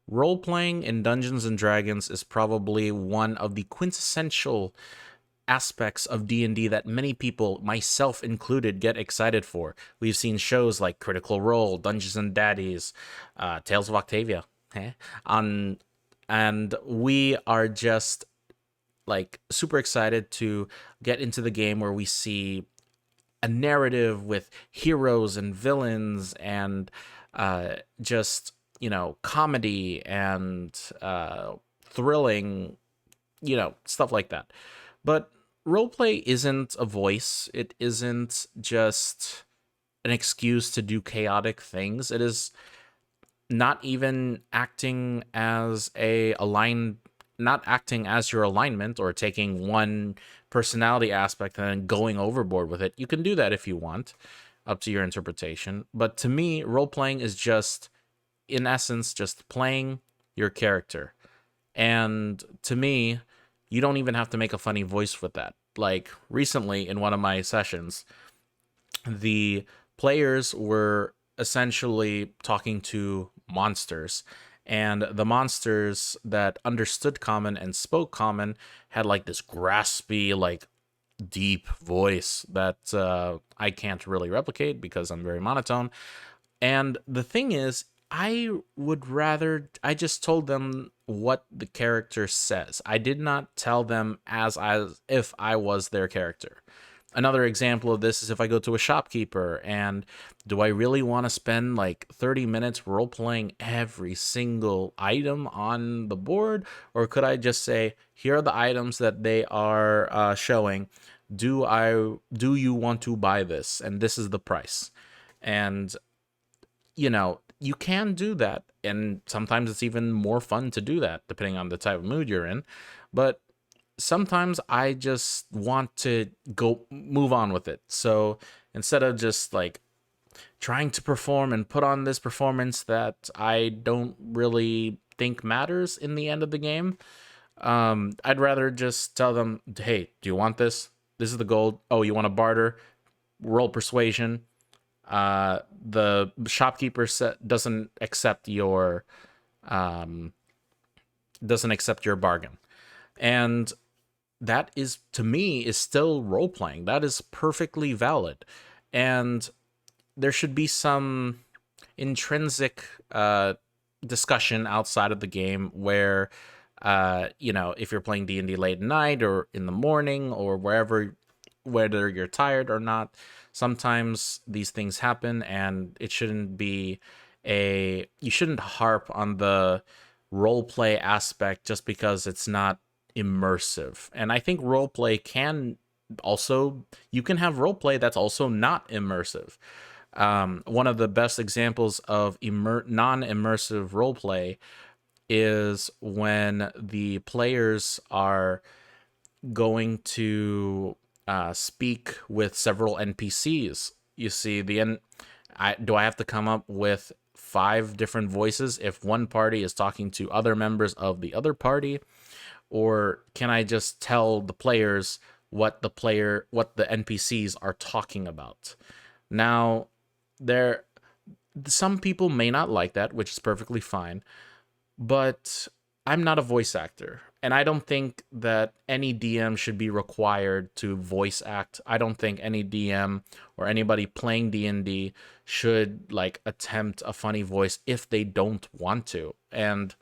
Role-playing in Dungeons and Dragons is probably one of the quintessential aspects of D&D that many people, myself included, get excited for. We've seen shows like Critical Role, Dungeons and Daddies, Tales of Octavia, on, and we are just like super excited to get into the game where we see a narrative with heroes and villains and just comedy and thrilling, stuff like that. But roleplay isn't a voice. It isn't just an excuse to do chaotic things. It is not even acting as a aligned not acting as your alignment or taking one personality aspect and then going overboard with it. You can do that if you want, up to your interpretation. But to me, role playing is just, in essence, just playing your character. And to me, you don't even have to make a funny voice with that. Like recently in one of my sessions, the players were essentially talking to monsters, and the monsters that understood common and spoke common had like this graspy, like deep voice that I can't really replicate because I'm very monotone. And the thing is, I just told them what the character says. I did not tell them as if I was their character. Another example of this is if I go to a shopkeeper and do I really want to spend like 30 minutes role playing every single item on the board? Or could I just say, here are the items that they are showing. Do you want to buy this? And this is the price. And you can do that. And sometimes it's even more fun to do that depending on the type of mood you're in. But sometimes I just want to go move on with it. So instead of just like trying to perform and put on this performance that I don't really think matters in the end of the game, I'd rather just tell them, hey, do you want this? This is the gold. Oh, you want to barter? Roll persuasion. The shopkeeper doesn't accept your bargain, and that is, to me, is still role playing. That is perfectly valid, and there should be some intrinsic discussion outside of the game where if you're playing D&D late at night or in the morning or wherever, whether you're tired or not, sometimes these things happen, and it shouldn't be you shouldn't harp on the role play aspect just because it's not immersive. And I think role play can also, you can have role play that's also not immersive. One of the best examples of non-immersive role play is when the players are going to speak with several NPCs. You see, do I have to come up with 5 different voices if one party is talking to other members of the other party? Or can I just tell the players what the NPCs are talking about? Now, some people may not like that, which is perfectly fine, but I'm not a voice actor, and I don't think that any DM should be required to voice act. I don't think any DM or anybody playing D&D should like attempt a funny voice if they don't want to. And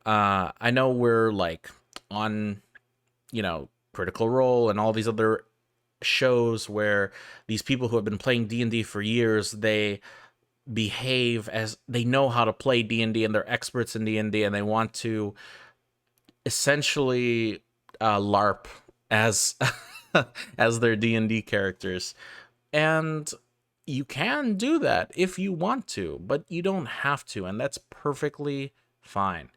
I know we're like on, Critical Role and all these other shows where these people who have been playing D&D for years, they behave as they know how to play D&D and they're experts in D&D, and they want to essentially LARP as as their D&D characters. And you can do that if you want to, but you don't have to, and that's perfectly fine.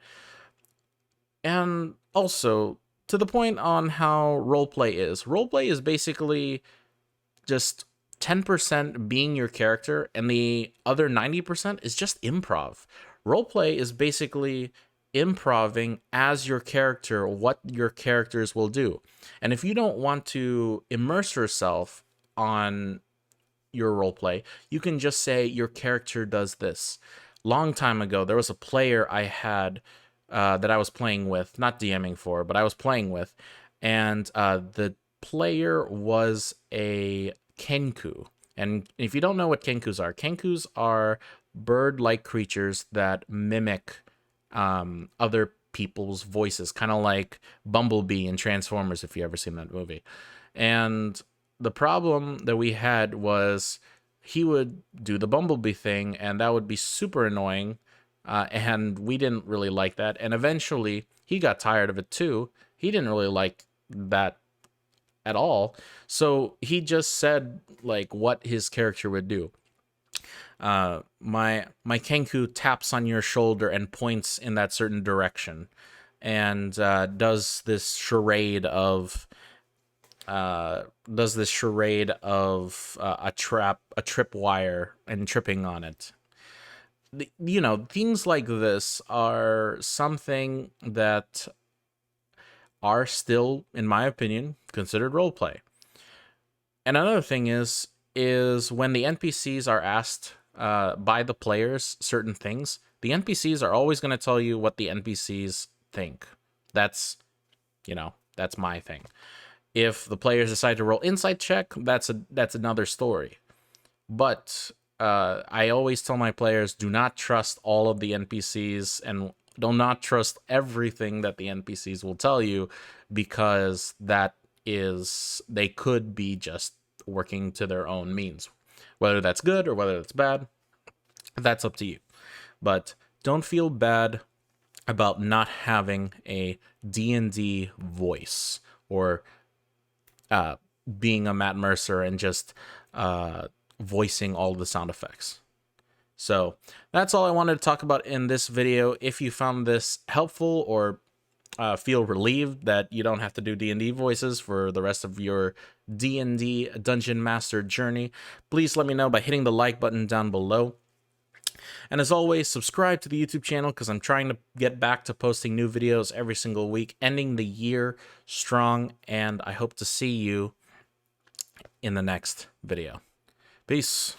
And also, to the point on how roleplay is basically just 10% being your character, and the other 90% is just improv. Roleplay is basically improving as your character what your characters will do. And if you don't want to immerse yourself on your roleplay, you can just say your character does this. long time ago, there was a player I had that I was playing with, not DMing for, but I was playing with, and the player was a kenku. And if you don't know what kenkus are bird-like creatures that mimic other people's voices, kind of like Bumblebee in Transformers, if you ever seen that movie. And the problem that we had was he would do the Bumblebee thing, and that would be super annoying. And we didn't really like that. And eventually, he got tired of it too. He didn't really like that at all. So he just said like what his character would do. My Kenku taps on your shoulder and points in that certain direction, and does this charade of a tripwire and tripping on it. You know, things like this are something that are still, in my opinion, considered roleplay. And another thing is when the NPCs are asked by the players certain things, the NPCs are always going to tell you what the NPCs think. That's, you know, that's my thing. If the players decide to roll insight check, that's another story. But I always tell my players, do not trust all of the NPCs and do not trust everything that the NPCs will tell you, because they could be just working to their own means. Whether that's good or whether that's bad, that's up to you. But don't feel bad about not having a D&D voice, or being a Matt Mercer and just voicing all the sound effects. So that's all I wanted to talk about in this video. If you found this helpful, or feel relieved that you don't have to do D&D voices for the rest of your D&D Dungeon Master journey, please let me know by hitting the like button down below. And as always, subscribe to the YouTube channel, because I'm trying to get back to posting new videos every single week, ending the year strong, and I hope to see you in the next video. Peace.